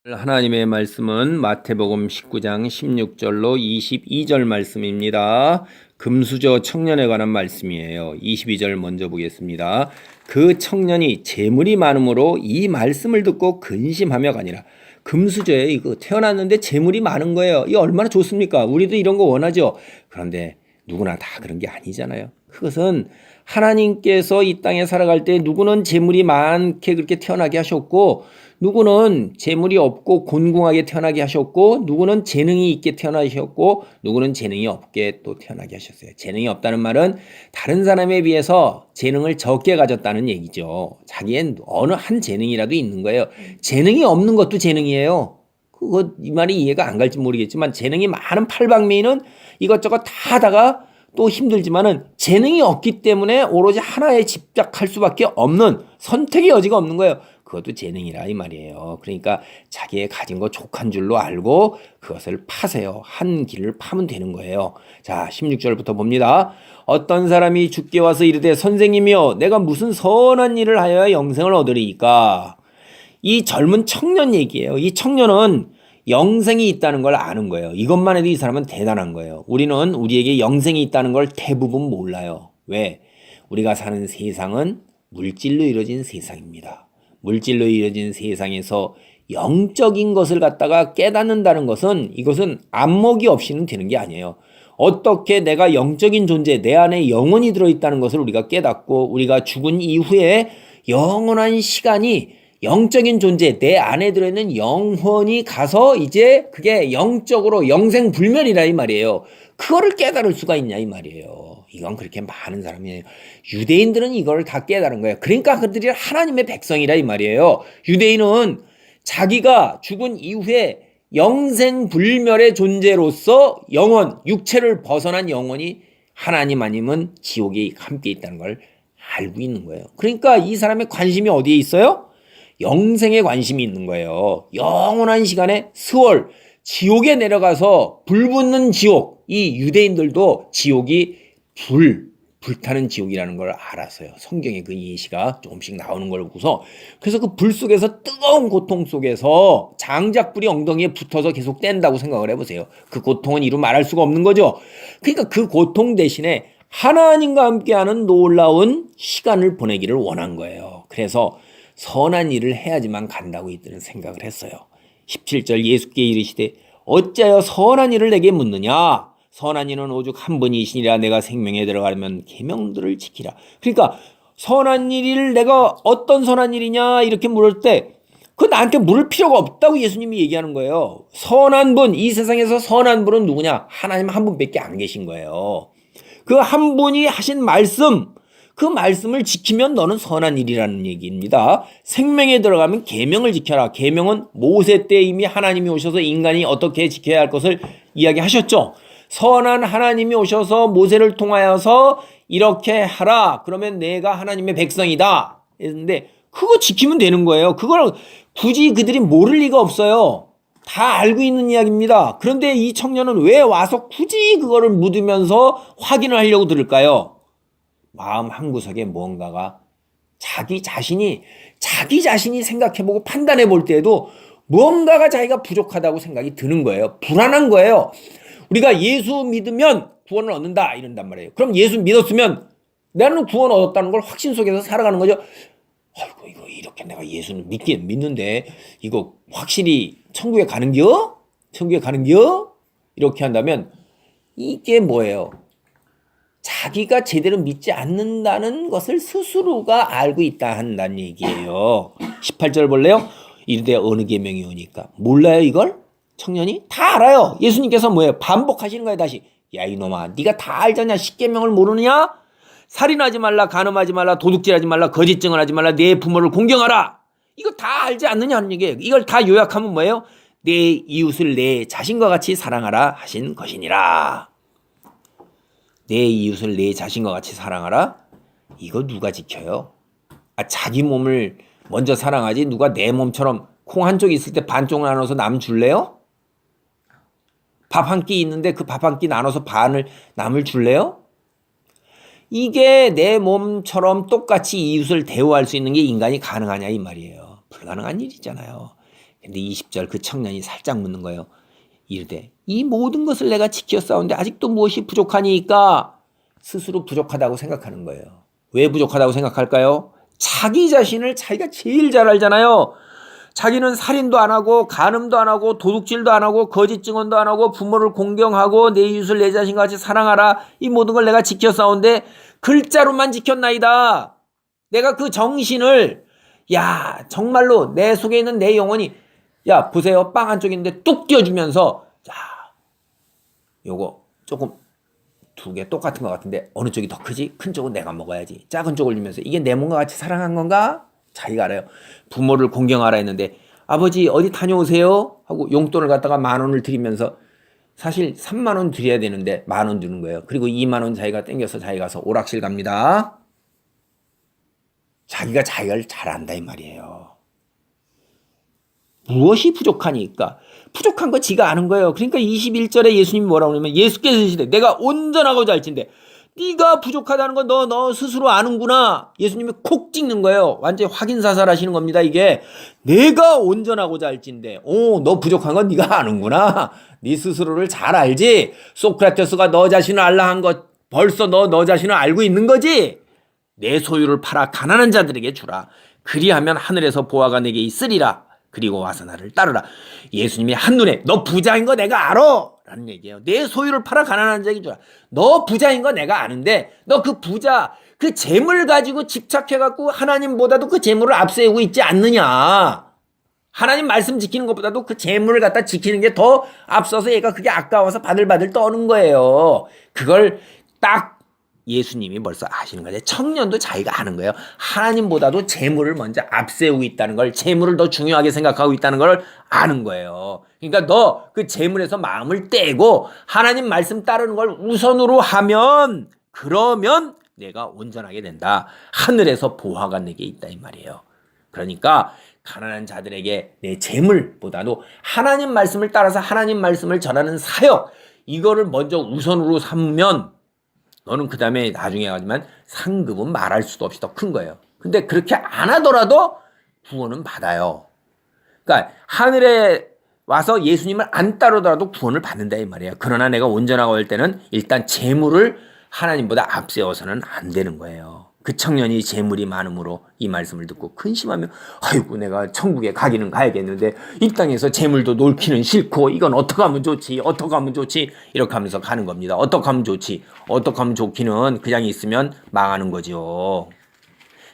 하나님의 말씀은 마태복음 19장 16절로 22절 말씀입니다. 금수저 청년에 관한 말씀이에요. 22절 먼저 보겠습니다. 그 청년이 재물이 많음으로 이 말씀을 듣고 근심하며가 아니라, 금수저에 이거 태어났는데 재물이 많은 거예요. 이거 얼마나 좋습니까? 우리도 이런 거 원하죠. 그런데 누구나 다 그런 게 아니잖아요. 그것은 하나님께서 이 땅에 살아갈 때 누구는 재물이 많게 그렇게 태어나게 하셨고, 누구는 재물이 없고 곤궁하게 태어나게 하셨고, 누구는 재능이 있게 태어나셨고, 누구는 재능이 없게 또 태어나게 하셨어요. 재능이 없다는 말은 다른 사람에 비해서 재능을 적게 가졌다는 얘기죠. 자기엔 어느 한 재능이라도 있는 거예요. 재능이 없는 것도 재능이에요. 이 말이 이해가 안 갈지 모르겠지만, 재능이 많은 팔방미인은 이것저것 다 하다가 또 힘들지만은 재능이 없기 때문에 오로지 하나에 집착할 수밖에 없는, 선택의 여지가 없는 거예요. 그것도 재능이라 이 말이에요. 그러니까 자기의 가진 거 족한 줄로 알고 그것을 파세요. 한 길을 파면 되는 거예요. 자, 16절부터 봅니다. 어떤 사람이 주께 와서 이르되 선생님이여 내가 무슨 선한 일을 하여야 영생을 얻으리이까. 이 젊은 청년 얘기예요. 이 청년은 영생이 있다는 걸 아는 거예요. 이것만 해도 이 사람은 대단한 거예요. 우리는 우리에게 영생이 있다는 걸 대부분 몰라요. 왜? 우리가 사는 세상은 물질로 이루어진 세상입니다. 물질로 이루어진 세상에서 영적인 것을 갖다가 깨닫는다는 것은, 이것은 안목이 없이는 되는 게 아니에요. 어떻게 내가 영적인 존재, 내 안에 영혼이 들어있다는 것을 우리가 깨닫고, 우리가 죽은 이후에 영원한 시간이 영적인 존재, 내 안에 들어있는 영혼이 가서 이제 그게 영적으로 영생불멸이라 이 말이에요. 그거를 깨달을 수가 있냐 이 말이에요. 이건 그렇게 많은 사람이에요. 유대인들은 이걸 다 깨달은 거예요. 그러니까 그들이 하나님의 백성이라 이 말이에요. 유대인은 자기가 죽은 이후에 영생불멸의 존재로서 영혼, 육체를 벗어난 영혼이 하나님 아니면 지옥에 함께 있다는 걸 알고 있는 거예요. 그러니까 이 사람의 관심이 어디에 있어요? 영생에 관심이 있는 거예요. 영원한 시간에 스월, 지옥에 내려가서 불 붙는 지옥, 이 유대인들도 지옥이 불타는 지옥이라는 걸 알았어요. 성경에 그 예시가 조금씩 나오는 걸 보고서, 그래서 그 불 속에서 뜨거운 고통 속에서 장작불이 엉덩이에 붙어서 계속 뗀다고 생각을 해보세요. 그 고통은 이루 말할 수가 없는 거죠. 그러니까 그 고통 대신에 하나님과 함께하는 놀라운 시간을 보내기를 원한 거예요. 그래서 선한 일을 해야지만 간다고 이들은 생각을 했어요. 17절 예수께 이르시되 어찌하여 선한 일을 내게 묻느냐? 선한 이는 오직 한 분이시니라. 내가 생명에 들어가려면 계명들을 지키라. 그러니까 선한 일을 내가 어떤 선한 일이냐 이렇게 물을 때 그 나한테 물을 필요가 없다고 예수님이 얘기하는 거예요. 선한 분, 이 세상에서 선한 분은 누구냐? 하나님 한 분밖에 안 계신 거예요. 그 한 분이 하신 말씀, 그 말씀을 지키면 너는 선한 일이라는 얘기입니다. 생명에 들어가면 계명을 지켜라. 계명은 모세 때 이미 하나님이 오셔서 인간이 어떻게 지켜야 할 것을 이야기하셨죠. 선한 하나님이 오셔서 모세를 통하여서 이렇게 하라. 그러면 내가 하나님의 백성이다. 했는데 그거 지키면 되는 거예요. 그걸 굳이 그들이 모를 리가 없어요. 다 알고 있는 이야기입니다. 그런데 이 청년은 왜 와서 굳이 그거를 묻으면서 확인을 하려고 들을까요? 마음 한구석에 뭔가가 자기 자신이 생각해보고 판단해볼 때에도 뭔가가 자기가 부족하다고 생각이 드는 거예요. 불안한 거예요. 우리가 예수 믿으면 구원을 얻는다 이런단 말이에요. 그럼 예수 믿었으면 나는 구원 얻었다는 걸 확신 속에서 살아가는 거죠. 아이고 이거 이렇게 내가 예수는 믿긴 믿는데 이거 확실히 천국에 가는겨? 천국에 가는겨? 이렇게 한다면 이게 뭐예요? 자기가 제대로 믿지 않는다는 것을 스스로가 알고 있다 한다는 얘기예요. 18절 볼래요? 이르되 어느 계명이 오니까. 몰라요 이걸? 청년이? 다 알아요. 예수님께서 뭐예요? 반복하시는 거예요 다시. 야 이놈아 네가 다 알잖냐. 10계명을 모르느냐? 살인하지 말라, 간음하지 말라, 도둑질하지 말라, 거짓증을 하지 말라, 내 부모를 공경하라. 이거 다 알지 않느냐 하는 얘기예요. 이걸 다 요약하면 뭐예요? 내 이웃을 내 자신과 같이 사랑하라 하신 것이니라. 내 이웃을 내 자신과 같이 사랑하라? 이거 누가 지켜요? 자기 몸을 먼저 사랑하지 누가 내 몸처럼 콩 한쪽 있을 때 반쪽 나눠서 남 줄래요? 밥 한 끼 있는데 그 밥 한 끼 나눠서 반을 남을 줄래요? 이게 내 몸처럼 똑같이 이웃을 대우할 수 있는 게 인간이 가능하냐 이 말이에요. 불가능한 일이잖아요. 근데 20절 그 청년이 살짝 묻는 거예요. 이르되 이 모든 것을 내가 지켜 싸우는데 아직도 무엇이 부족하니까 스스로 부족하다고 생각하는 거예요. 왜 부족하다고 생각할까요? 자기 자신을 자기가 제일 잘 알잖아요. 자기는 살인도 안 하고 간음도 안 하고 도둑질도 안 하고 거짓 증언도 안 하고 부모를 공경하고 내 이웃을 내 자신과 같이 사랑하라. 이 모든 걸 내가 지켜 싸우는데 글자로만 지켰나이다. 내가 그 정신을 야 정말로 내 속에 있는 내 영혼이 야 보세요. 빵 한쪽 있는데 뚝 띄워주면서 자 요거 조금 두 개 똑같은 것 같은데 어느 쪽이 더 크지? 큰 쪽은 내가 먹어야지. 작은 쪽을 주면서 이게 내 몸과 같이 사랑한 건가? 자기가 알아요. 부모를 공경하라 했는데 아버지 어디 다녀오세요? 하고 용돈을 갖다가 10,000원을 드리면서 사실 30,000원 드려야 되는데 10,000원 주는 거예요. 그리고 20,000원 자기가 땡겨서 자기 가서 오락실 갑니다. 자기가 자기를 잘 안다 이 말이에요. 무엇이 부족하니까? 부족한 거 지가 아는 거예요. 그러니까 21절에 예수님이 뭐라고 하냐면 예수께서 이르시되 내가 온전하고자 할진대 네가 부족하다는 거 너 스스로 아는구나. 예수님이 콕 찍는 거예요. 완전히 확인사살 하시는 겁니다. 이게 내가 온전하고자 할진대 너 부족한 건 네가 아는구나. 네 스스로를 잘 알지. 소크라테스가 너 자신을 알라 한 것 벌써 너 자신을 알고 있는 거지. 내 소유를 팔아 가난한 자들에게 주라. 그리하면 하늘에서 보화가 내게 있으리라. 그리고 와서 나를 따르라. 예수님이 한눈에 너 부자인 거 내가 알아 라는 얘기예요. 내 소유를 팔아 가난한 자에게 주라. 너 부자인 거 내가 아는데 너 그 부자 그 재물 가지고 집착해갖고 하나님보다도 그 재물을 앞세우고 있지 않느냐. 하나님 말씀 지키는 것보다도 그 재물을 갖다 지키는 게 더 앞서서 얘가 그게 아까워서 바들바들 떠는 거예요. 그걸 딱 예수님이 벌써 아시는 거죠. 청년도 자기가 아는 거예요. 하나님보다도 재물을 먼저 앞세우고 있다는 걸, 재물을 더 중요하게 생각하고 있다는 걸 아는 거예요. 그러니까 너 그 재물에서 마음을 떼고 하나님 말씀 따르는 걸 우선으로 하면 그러면 내가 온전하게 된다. 하늘에서 보화가 내게 있다 이 말이에요. 그러니까 가난한 자들에게 내 재물보다도 하나님 말씀을 따라서 하나님 말씀을 전하는 사역 이거를 먼저 우선으로 삼으면 너는 그 다음에 나중에 가지만 상급은 말할 수도 없이 더 큰 거예요. 근데 그렇게 안 하더라도 구원은 받아요. 그러니까 하늘에 와서 예수님을 안 따르더라도 구원을 받는다 이 말이에요. 그러나 내가 온전하고 할 때는 일단 재물을 하나님보다 앞세워서는 안 되는 거예요. 그 청년이 재물이 많음으로 이 말씀을 듣고 근심하며 아이고 내가 천국에 가기는 가야겠는데 이 땅에서 재물도 놓기는 싫고 이건 어떻게 하면 좋지 어떻게 하면 좋지 이렇게 하면서 가는 겁니다. 어떻게 하면 좋지 어떻게 하면 좋기는 그냥 있으면 망하는 거죠.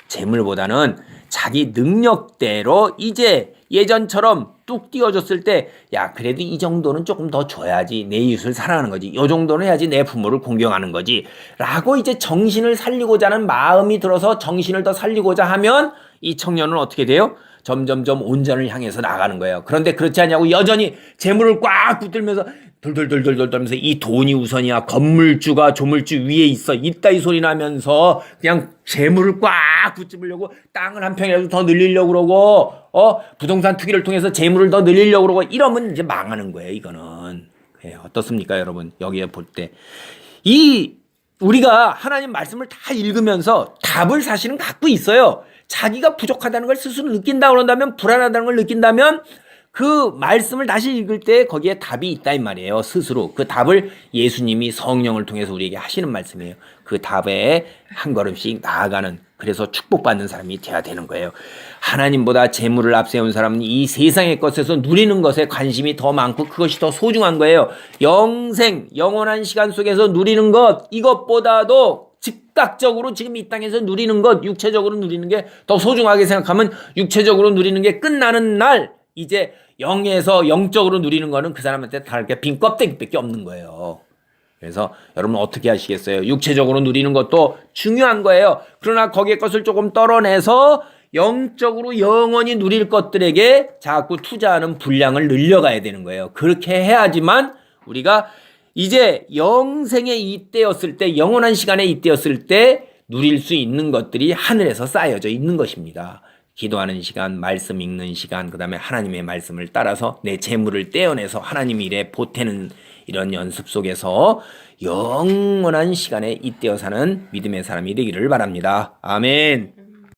재물보다는 자기 능력대로 이제 예전처럼 뚝 띄워줬을 때 야 그래도 이 정도는 조금 더 줘야지 내 이웃을 사랑하는 거지 이 정도는 해야지 내 부모를 공경하는 거지 라고 이제 정신을 살리고자 하는 마음이 들어서 정신을 더 살리고자 하면 이 청년은 어떻게 돼요? 점점점 온전을 향해서 나가는 거예요. 그런데 그렇지 않냐고 여전히 재물을 꽉 붙들면서 돌돌돌돌돌 떨면서 이 돈이 우선이야 건물주가 조물주 위에 있어 있다 이 소리 나면서 그냥 재물을 꽉 붙잡으려고 땅을 한 평이라도 더 늘리려고 그러고 부동산 투기를 통해서 재물을 더 늘리려고 그러고 이러면 이제 망하는 거예요. 이거는 어떻습니까 여러분? 여기에 볼 때 우리가 하나님 말씀을 다 읽으면서 답을 사실은 갖고 있어요. 자기가 부족하다는 걸 스스로 느낀다 그런다면 불안하다는 걸 느낀다면 그 말씀을 다시 읽을 때 거기에 답이 있다 이 말이에요. 스스로 그 답을 예수님이 성령을 통해서 우리에게 하시는 말씀이에요. 그 답에 한 걸음씩 나아가는 그래서 축복받는 사람이 돼야 되는 거예요. 하나님보다 재물을 앞세운 사람은 이 세상의 것에서 누리는 것에 관심이 더 많고 그것이 더 소중한 거예요. 영생 영원한 시간 속에서 누리는 것 이것보다도 즉각적으로 지금 이 땅에서 누리는 것 육체적으로 누리는 게 더 소중하게 생각하면 육체적으로 누리는 게 끝나는 날 이제 영에서 영적으로 누리는 거는 그 사람한테 다르게 빈 껍데기밖에 없는 거예요. 그래서 여러분 어떻게 하시겠어요? 육체적으로 누리는 것도 중요한 거예요. 그러나 거기에 것을 조금 떨어내서 영적으로 영원히 누릴 것들에게 자꾸 투자하는 분량을 늘려가야 되는 거예요. 그렇게 해야지만 우리가 이제 영생의 이때였을 때 영원한 시간의 이때였을 때 누릴 수 있는 것들이 하늘에서 쌓여져 있는 것입니다. 기도하는 시간, 말씀 읽는 시간, 그 다음에 하나님의 말씀을 따라서 내 재물을 떼어내서 하나님 일에 보태는 이런 연습 속에서 영원한 시간에 잇대어 사는 믿음의 사람이 되기를 바랍니다. 아멘.